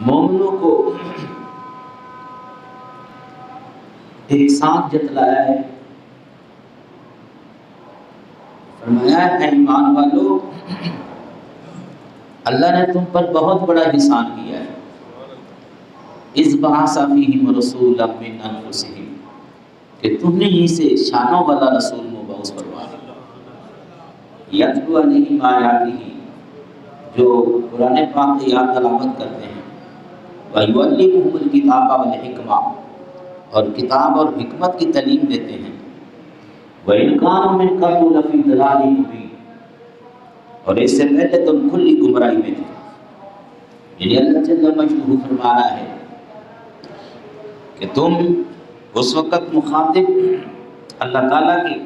مومنوں کو ایک ساتھ جتلایا ہے، فرمایا ہے ایمان والو، اللہ نے تم پر بہت بڑا احسان کیا ہے، اذ بعث فیہم رسولا من انفسہم، کہ تم نے ہی سے شانوں والا رسول مبعوث فرمایا، یتلو علیہم آیاتہ، جو قرآن پاک کی یاد تلاوت کرتے ہیں، وَيُعَلِّمُهُمُ الْكِتَابَ وَالْحِکْمَةَ، اور کتاب اور حکمت کی تعلیم دیتے ہیں، وَإِنْ كَانُوا مِنْ قَبْلُ لَفِي ضَلَالٍ مُبِينٍ، اور اس سے پہلے تم کھلی گمراہی میں تھے۔ یعنی اللہ جل مجدہ فرما رہا ہے کہ تم اس وقت مخاطب اللہ تعالیٰ کے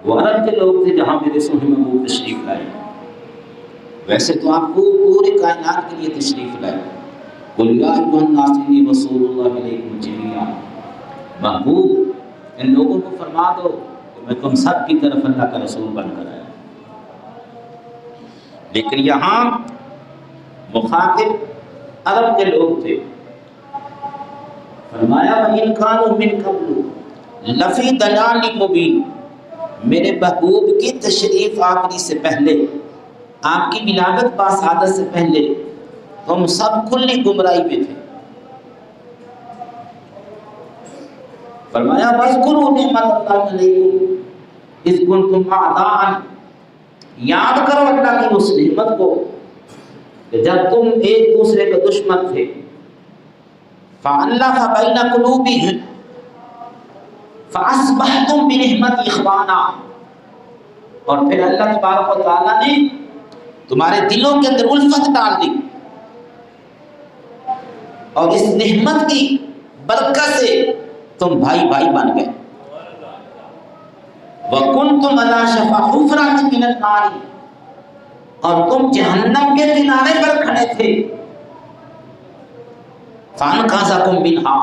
وہ عرب کے لوگ تھے جہاں میرے سونے محبوب تشریف لائے، ویسے تو آپ کو پورے کائنات کے لیے تشریف لائے۔ قُلْ يَا أَيُّهَا النَّاسُ إِنِّي رَسُولُ اللَّهِ إِلَيْكُمْ جَمِيعًا، محبوب ان لوگوں کو فرما دو کہ میں تم سب کی طرف اللہ کا رسول بن کر آیا۔ لیکن یہاں مخاطب عرب کے لوگ تھے، فرمایا وَإِنْ كَانُوا مِنْ قَبْلُ لَفِي ضَلَالٍ مُبِينٍ، میرے محبوب کی تشریف آوری سے پہلے، آپ کی ولادت باسعادت سے پہلے تم سب کھلی گمراہی میں تھے۔ فرمایا وَاذْكُرُوا نِعْمَتَ اللَّهِ عَلَيْكُمْ إِذْ كُنْتُمْ أَعْدَاءً، یاد کرو اللہ کی اس نعمت کو کہ جب تم ایک دوسرے کے دشمن تھے، فَأَلَّفَ بَيْنَ قُلُوبِهِمْ فَأَصْبَحْتُمْ بِنِعْمَتِهِ إِخْوَانًا، اور پھر اللہ تبارک و تعالیٰ نے تمہارے دلوں کے اندر الفت ڈال دی، اور اس نعمت کی برکت سے تم بھائی بھائی بن گئے۔ وَكُنْتُمْ عَلَى شَفَا حُفْرَةٍ مِّنَ النَّارِ، اور تم جہنم کے کنارے پر کھڑے تھے، فَأَنْقَذَكُم مِّنْهَا،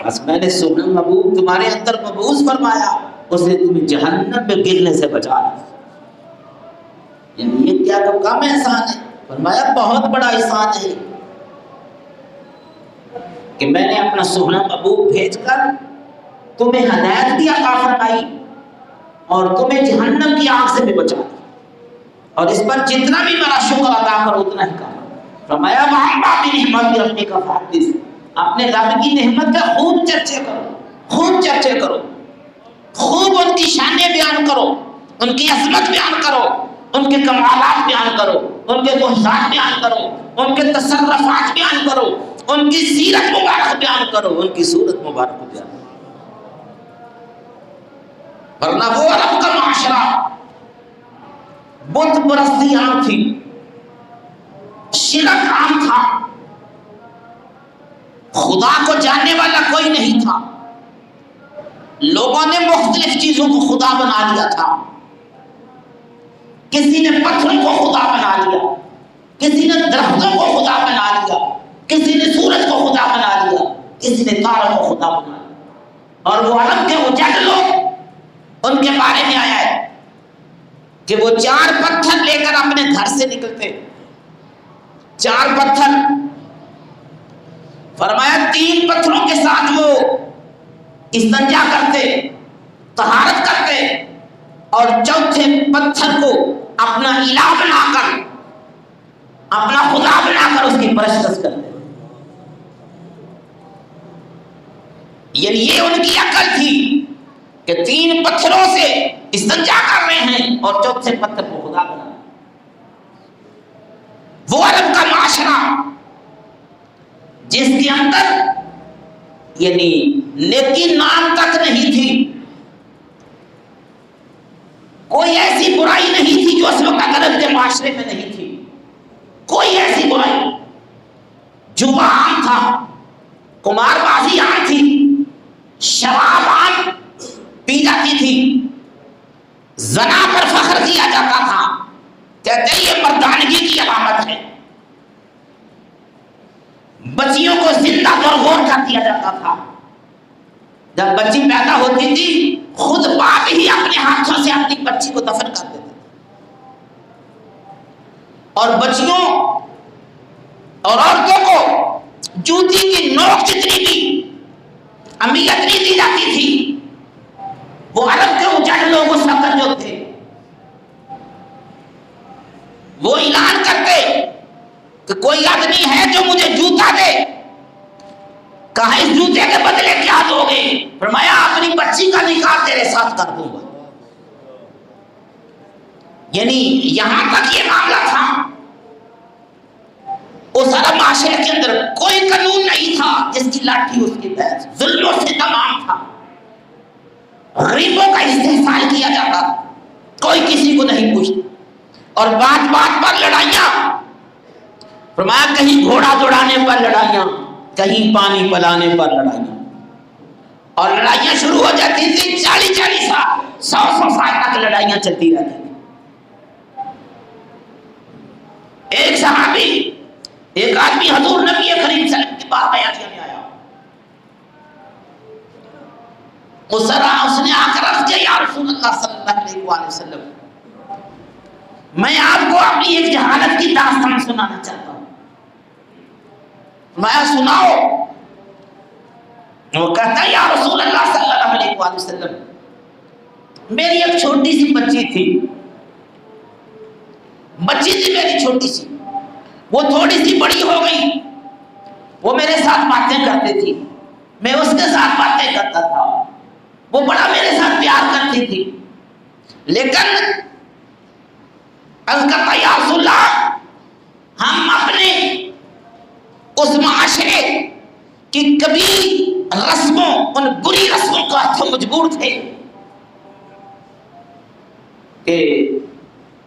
بس میں نے سونا محبوب تمہارے اندر مبعوث فرمایا، اس نے تمہیں جہنم میں گرنے سے بچا دیا۔ یعنی یہ کیا کم احسان ہے؟ فرمایا بہت بڑا احسان ہے کہ میں نے اپنا سونا محبوب بھیج کر تمہیں ہدایت بھی عطا فرمائی اور تمہیں جہنم کی آگ سے بھی بچا دیا، اور اس پر جتنا بھی میرا شکر ادا کرو اتنا ہی کام۔ فرمایا وَأَمَّا بِنِعْمَتِ رَبِّكَ فَحَدِّثْ، اپنے رب کی نعمت کا خوب چرچے کرو، خوب چرچے کرو، خوب ان کی شانیں بیان کرو، ان کی عظمت بیان کرو، ان کے کمالات بیان کرو، ان کے معجزات بیان کرو، ان کے تصرفات بیان کرو، ان کی سیرت مبارک بیان کرو، ان کی صورت مبارک بیان کرو۔ ورنہ وہ عرب کا معاشرہ بت پرستی عام تھی، شرک عام تھا، خدا کو جاننے والا کوئی نہیں تھا، لوگوں نے مختلف چیزوں کو خدا بنا لیا تھا، کسی نے پتھروں کو خدا بنا لیا، کسی نے درختوں کو خدا بنا لیا، کسی نے سورج کو خدا بنا لیا، کسی نے تاروں کو خدا بنا لیا، اور وہ عرب کے وہ جٹ لوگ، ان کے بارے میں آیا ہے کہ وہ 4 پتھر لے کر اپنے گھر سے نکلتے، 4 پتھر، فرمایا 3 پتھروں کے ساتھ وہ استنجا کرتے، طہارت کرتے، اور 4تھے پتھر کو اپنا الہ بنا کر، اپنا خدا بنا کر اس کی پرستش کرتے۔ یعنی یہ ان کی عقل تھی کہ 3 پتھروں سے استنجا کر رہے ہیں اور 4تھے پتھر کو خدا بنا۔ وہ عرب کا معاشرہ جس کے اندر یعنی نیکی نام تک نہیں تھی، کوئی ایسی برائی نہیں تھی جو اس وقت عرب کے معاشرے میں نہیں تھی، کوئی ایسی برائی، جوا عام تھا، قمار بازی عام تھی، شراب عام پی جاتی تھی، زنا پر فخر کیا جاتا تھا، کہتے ہیں یہ مردانگی کی علامت ہے، بچیوں کو زندہ غور کر دیا جاتا تھا، جب بچی پیدا ہوتی تھی خود باپ ہی اپنے ہاتھوں سے اپنی بچی کو دفن کر دیتے تھے، اور بچیوں اور عورتوں کو جوتی کی نوک جتنی بھی اہمیت نہیں دی جاتی تھی، وہ عرب کے اجڑ لوگ اس وقت جو تھے وہ اعلان کرتے کہ کوئی آدمی ہے جو مجھے جوتا دے. کہا اس جوتے کے بدلے کیا دو گے؟ فرمایا اپنی بچی کا نکاح تیرے ساتھ کر دوں گا. یعنی یہاں تک یہ معاملہ تھا. اس عرب معاشرے کے اندر کوئی قانون نہیں تھا جس کی لاٹھی اس کی بحث، ظلم و ستم عام تھا، غریبوں کا استحصال کیا جاتا، کوئی کسی کو نہیں پوچھتا. اور بات بات پر لڑائیاں. فرمایا کہیں گھوڑا دوڑانے پر لڑائیاں، کہیں پانی پلانے پر لڑائیاں. اور لڑائیاں شروع ہو جاتی تھی 40 سال 100 سال تک لڑائیاں چلتی رہتی تھی. ایک صحابی، ایک آدمی حضور نبی کریم صلی اللہ علیہ وسلم کی بات بیان کرنے آیا. اس نے آ کر عرض کیا یا رسول اللہ صلی اللہ علیہ وآلہ وسلم، میں آپ کو اپنی ایک جہالت کی داستان سنانا چاہتا ہوں. میں سناؤ. وہ کہتا یا رسول اللہ صلی اللہ علیہ وآلہ وسلم، میری ایک چھوٹی سی بچی تھی میری چھوٹی سی. وہ تھوڑی سی بڑی ہو گئی، وہ میرے ساتھ باتیں کرتی تھی، میں اس کے ساتھ باتیں کرتا تھا، وہ بڑا میرے ساتھ پیار کرتی تھی. لیکن الکتا یا رسول اللہ، ہم اپنے اس معاشرے کی کبھی رسموں، ان بری رسموں کا ہم مجبور تھے کہ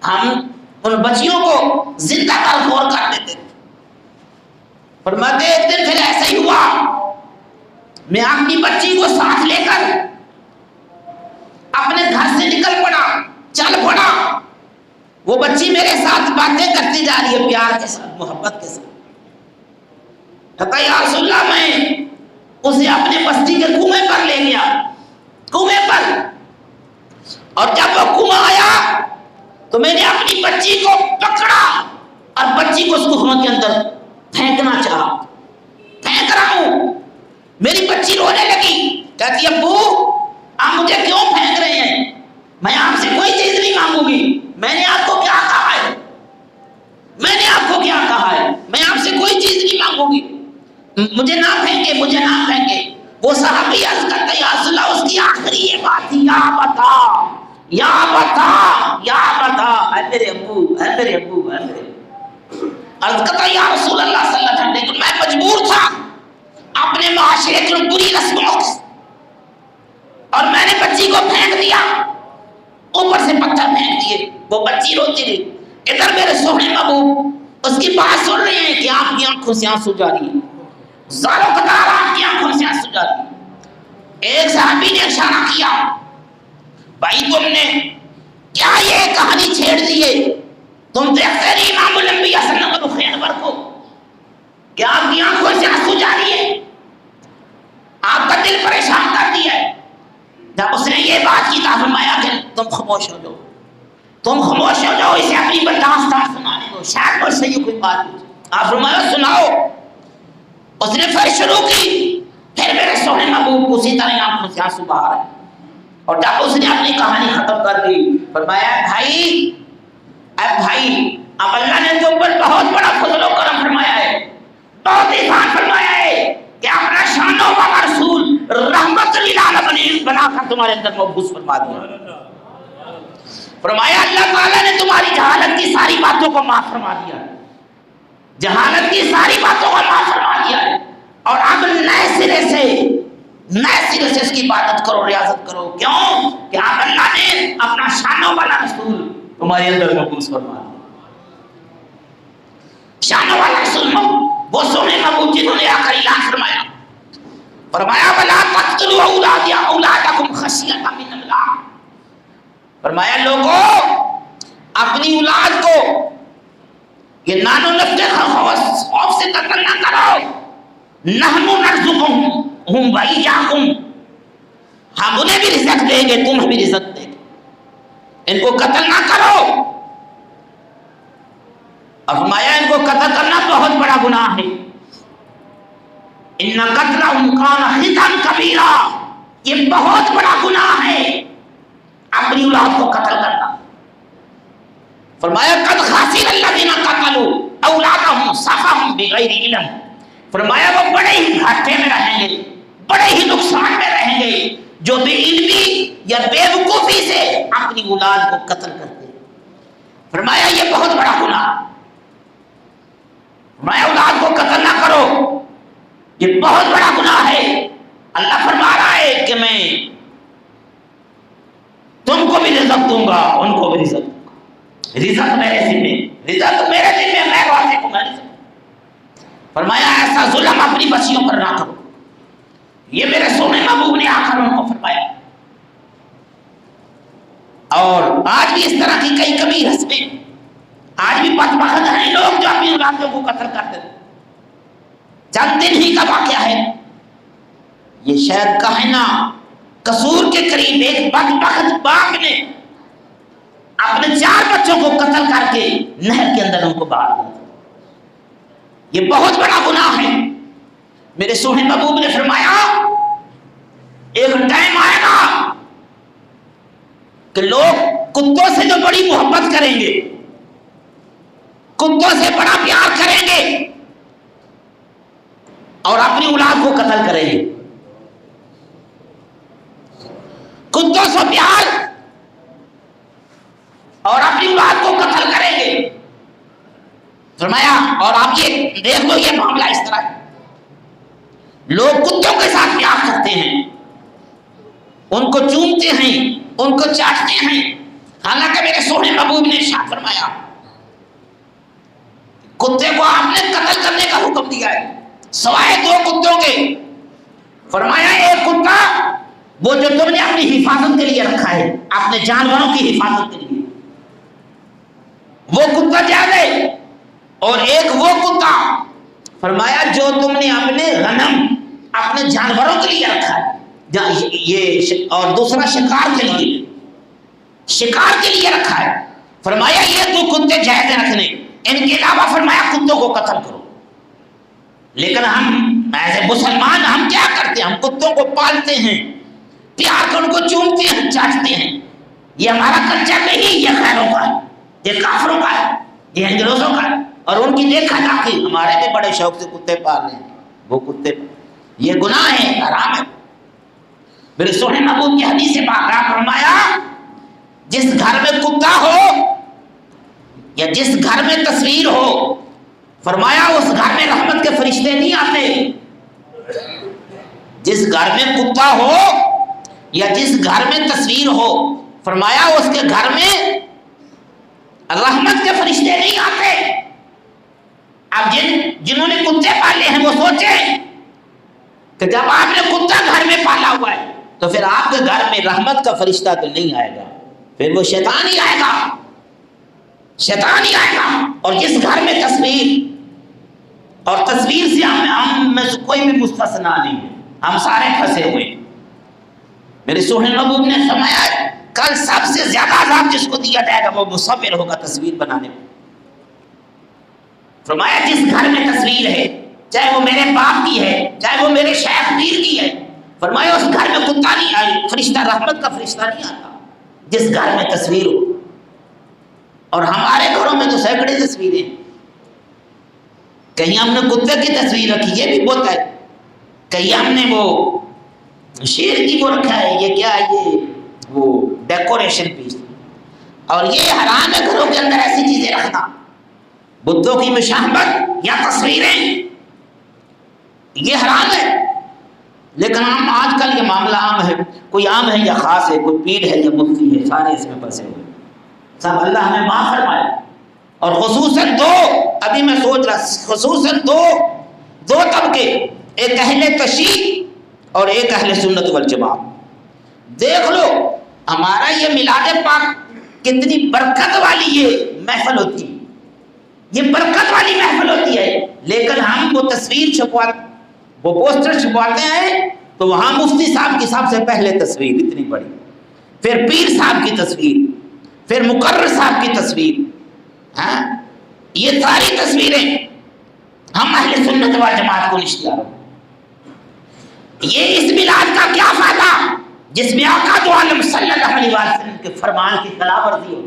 ہم ان بچیوں کو زندہ ترخور کر دیتے تھے. فرماتے ایک دن پھر ایسا ہی ہوا، میں اپنی بچی کو ساتھ لے کر اپنے گھر سے نکل پڑا، چل پڑا. وہ بچی میرے ساتھ باتیں کرتی جا رہی ہے، پیار کے ساتھ، محبت کے ساتھ. کہتا یا رسول اللہ، میں اسے اپنے بستی کے کنویں پر لے گیا، کنویں پر. اور جب وہ کنواں آیا تو میں نے اپنی بچی کو پکڑا اور بچی کو اس کنویں کے اندر پھینکنا چاہا. پھینک رہا ہوں، میری بچی رونے لگی، کہتی ابو آپ مجھے کیوں پھینک رہے ہیں؟ میں آپ سے کوئی چیز نہیں مانگوں گی. میں نے آپ کو کیا کہا ہے؟ میں نے آپ کو کیا کہا ہے؟ میں آپ سے کوئی چیز نہیں مانگوں گی، مجھے نہ پھینکے، مجھے نہ پھینکے. وہ صحابی عرض کرتا یا رسول اللہ، اس کی آخری یہ بات تھی، یا بتا یا بتا یا بتا، اے میرے ابو، اے میرے ابو، اے میرے ابو. عرض کرتا یا رسول اللہ صلی اللہ علیہ وسلم، لیکن میں مجبور تھا اپنے معاشرے کی بری رسموں سے، اور میں نے بچی کو پھینک دیا، اوپر سے پتھر پھینک دیے. وہ بچی روتی رہی. ادھر میرے سونے محبوب اس کی بات سن رہے ہیں کہ آپ کی آنکھوں سے آنسو جاری ہے، زاروں قطار آپ کی آنکھوں سے آنسو جاری ہے. ایک صحابی نے اشارہ کیا، بھائی تم نے کیا یہ کہانی چھیڑ دی ہے؟ تم دیکھتے نہیں امام الانبیاء صلی اللہ علیہ وسلم کو کہ آپ کی آنکھوں سے آنسو جاری ہے، آپ کا دل پریشان کر دیا ہے. جب اس نے یہ بات کی تو فرمایا کہ تم خاموش ہو جاؤ، تم خاموش ہو جاؤ، اسے اپنی داستان سنانے دو، شاید مجھ سے یہ کوئی بات نہیں. آپ فرمایا سناؤ. اس نے پھر شروع کی، پھر میرے سونے محبوب اسی طرح آنکھوں سے آنسو بہا رہے. اور جب اس نے اپنی کہانی ختم کر دی، فرمایا اے بھائی، اب اللہ نے تم پر بہت بڑا فضل و کرم فرمایا ہے، بہت احسان فرمایا ہے کہ اپنا شان و رسول رحمت للعالمین بنا کر تمہارے اندر مبعوث فرما دیا. فرمایا اللہ تعالیٰ نے تمہاری جہالت کی ساری باتوں کو معاف فرما دیا، جہالت کی ساری باتوں کو معاف فرما دیا ہے. اور اب نئے سرے سے اس کی عبادت کرو، ریاضت کرو. کیوں کہ آپ اللہ نے اپنا شانوں والا رسول تمہارے اندر مبعوث فرما دیا. شانوں والا رسول وہ سونے محبوب جنہوں نے آخر اعلان فرمایا، فرمایا وَلَا تَقْتُلُوا أَوْلَادَكُمْ خَشْيَةَ مِنْ إِمْلَاقٍ. فرمایا لوگوں اپنی اولاد کو یہ نانو نفتے خوف سے قتل نہ کرو. نحن نرزقهم وإياكم، ہم انہیں بھی رزق دیں گے، تمہیں بھی رزق دیں گے، ان کو قتل نہ کرو. اور فرمایا ان کو قتل کرنا بہت بڑا گناہ ہے. ان قتلہم کان خطأ کبیرا، یہ بہت بڑا گناہ ہے اپنی اولاد کو قتل کرنا. فرمایا قد خسر الذین قتلوا اولادہم سفہا بغیر علم، فرمایا وہ بڑے ہی گھاٹے میں رہیں گے، بڑے ہی نقصان میں رہیں گے جو بے علمی یا بے وقوفی سے اپنی اولاد کو قتل کرتے ہیں. فرمایا یہ بہت بڑا گناہ، فرمایا اولاد کو قتل نہ کرو، یہ بہت بڑا گناہ ہے. اللہ فرما رہا ہے کہ میں تم کو بھی رزق دوں گا، ان کو بھی رزق دوں گا، رزق میرے ذمہ، رزق میرے ذمہ، میں واسطے کو میں رزق. فرمایا ایسا ظلم اپنی بچیوں پر نہ کرو. یہ میرے سونے محبوب نے آ کر ان کو فرمایا. اور آج بھی اس طرح کی کئی کبھی رسمیں، آج بھی بدبخت ہیں لوگ جو اپنی اولادوں کو قتل کرتے ہیں. چند دن ہی کا واقعہ ہے، یہ شاید کہنا قصور کے قریب ایک بدبخت باپ نے اپنے 4 بچوں کو قتل کر کے نہر کے اندر ان کو بہا دیا. یہ بہت بڑا گناہ ہے. میرے سونے محبوب نے فرمایا ایک ٹائم آئے گا کہ لوگ کتوں سے جو بڑی محبت کریں گے، کتوں سے بڑا پیار کریں گے اور اپنی اولاد کو قتل کریں گے. کتوں سے پیار اور اپنی اولاد کو قتل کریں گے. فرمایا اور آپ یہ دیکھ لو یہ معاملہ اس طرح ہے، لوگ کتوں کے ساتھ پیار کرتے ہیں، ان کو چومتے ہیں، ان کو چاٹتے ہیں، حالانکہ میرے سونے محبوب نے ارشاد فرمایا کتے کو آپ نے قتل کرنے کا حکم دیا ہے سوائے 2 کتوں کے. فرمایا ایک کتا وہ جو تم نے اپنی حفاظت کے لیے رکھا ہے، اپنے جانوروں کی حفاظت کے لیے، وہ کتا جائز ہے. اور ایک وہ کتا فرمایا جو تم نے اپنے غنم، اپنے جانوروں کے لیے رکھا ہے، یہ اور دوسرا شکار کے لیے، شکار کے لیے رکھا ہے. فرمایا یہ 2 کتے جائز رکھنے، ان کے علاوہ فرمایا کتوں کو قتل کرو. لیکن ہم ایسے مسلمان ہم کیا کرتے ہیں؟ ہم کتوں کو پالتے ہیں، پیار کر ان کو چومتے ہیں، چاٹتے ہیں. یہ ہمارا کلچر نہیں، یہ غیروں کا ہے، یہ کافروں کا ہے، یہ انگریزوں کا ہے. اور ان کی دیکھا تاکہ ہمارے بھی بڑے شوق سے کتے پال رہے ہیں، وہ کتے، یہ گناہ ہے، حرام ہے. میرے سونے محبوب کی حدیث پاک آپ فرمایا جس گھر میں کتا ہو یا جس گھر میں تصویر ہو، فرمایا اس گھر میں رحمت کے فرشتے نہیں آتے. جس گھر میں کتا ہو یا جس گھر میں تصویر ہو، فرمایا اس کے گھر میں رحمت کے فرشتے نہیں آتے. اب جنہوں نے کتے پالے ہیں وہ سوچیں کہ جب آپ نے کتا گھر میں پالا ہوا ہے تو پھر آپ کے گھر میں رحمت کا فرشتہ تو نہیں آئے گا، پھر وہ شیطان ہی آئے گا، شیطان ہی آئے گا. اور جس گھر میں تصویر، اور تصویر سے ہم میں سے کوئی بھی مستثنا نہیں ہے، ہم سارے پھنسے ہوئے. میرے سونے محبوب نے فرمایا کل سب سے زیادہ عذاب جس کو دیا جائے گا وہ مصور ہوگا تصویر بنانے میں. فرمایا جس گھر میں تصویر ہے، چاہے وہ میرے باپ کی ہے، چاہے وہ میرے شیخ پیر کی ہے، فرمایا اس گھر میں کتا نہیں آئی، فرشتہ رحمت کا فرشتہ نہیں آتا جس گھر میں تصویر ہو. اور ہمارے گھروں میں تو سینکڑے تصویریں، کہیں ہم نے کتے کی تصویر رکھی، یہ بھی بہت ہے، کہیں ہم نے وہ شیر کی وہ رکھا ہے، یہ کیا ہے، یہ وہ ڈیکوریشن پیس. اور یہ حرام ہے گھروں کے اندر ایسی چیزیں رکھنا، بتوں کی مشابہت یا تصویریں، یہ حرام ہے. لیکن ہم آج کل یہ معاملہ عام ہے، کوئی عام ہے یا خاص ہے، کوئی پیر ہے یا مفتی ہے، سارے اس میں پھنسے ہوئے. سب اللہ ہمیں معاف فرمائے. اور خصوصاً 2 ابھی میں سوچ رہا، خصوصاً دو طبقے، ایک اہل تشیع اور ایک اہل سنت والجماعت. دیکھ لو ہمارا یہ میلاد پاک کتنی برکت والی یہ محفل ہوتی ہے، یہ برکت والی محفل ہوتی ہے. لیکن ہم وہ تصویر چھپواتے، وہ پوسٹر چھپواتے ہیں تو وہاں مفتی صاحب کی سب سے پہلے تصویر اتنی بڑی، پھر پیر صاحب کی تصویر، پھر مقرر صاحب کی تصویر. ہاں یہ ساری تصویریں ہم اہل سنت و جماعت کو نشتیار ہوں. یہ اس میلاد کا کیا فائدہ جس میں آقا دو عالم صلی اللہ علیہ وسلم کے فرمان کی خلاف ورزی ہو؟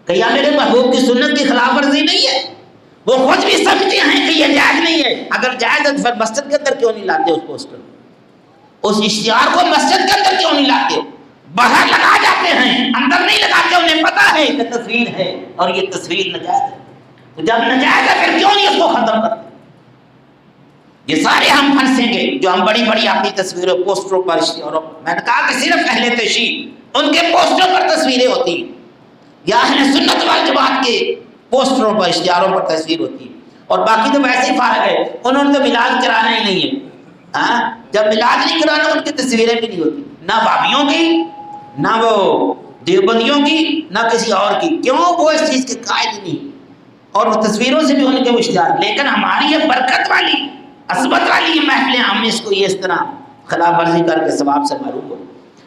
کیا میرے محبوب کی سنت کی خلاف ورزی نہیں ہے؟ وہ خود بھی سمجھتے ہیں کہ یہ جائز نہیں ہے. اگر جائز ہے تو پھر مسجد کے اندر کیوں نہیں لاتے اس پوسٹر، اس اشتہار کو مسجد کے اندر کیوں نہیں لاتے؟ باہر لگا جاتے ہیں، اندر نہیں لگاتے. انہیں پتا ہے کہ تصویر ہے اور یہ تصویر نجائز ہے. تو جب نجائز ہے پھر کیوں نہیں اس کو ختم کرتے؟ یہ سارے ہم پھنسیں گے جو ہم بڑی بڑی اپنی تصویروں پوسٹروں پر اشتہاروں، میں نے کہا کہ صرف اہل تشیع ان کے پوسٹروں پر تصویریں ہوتی ہیں، یا اہل سنت والجماعت کے پوسٹروں پر اشتہاروں پر تصویر ہوتی ہے، اور باقی تو ویسے ہی فارغ ہے. انہوں نے تو میلاد کرانا ہی نہیں ہے. ہاں جب میلاد نہیں کرانا ان کی تصویریں بھی نہیں ہوتی، نہ بھابھیوں کی، نہ وہ دیوبندیوں کی، نہ کسی اور کی. کیوں؟ وہ اس چیز کے قائل ہی نہیں، اور وہ تصویروں سے بھی ان کے اشتہار. لیکن ہماری یہ برکت والی عصمت والی یہ محفلیں، ہم اس کو یہ اس طرح خلاف ورزی کر کے ثواب سے محروم ہو.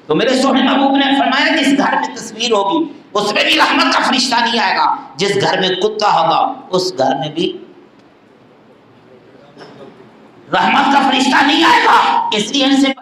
تو میرے سونے محبوب نے فرمایا کہ جس گھر میں تصویر ہوگی اس میں بھی رحمت کا فرشتہ نہیں آئے گا، جس گھر میں کتا ہوگا اس گھر میں بھی رحمت کا فرشتہ نہیں آئے گا. اس لیے ان سے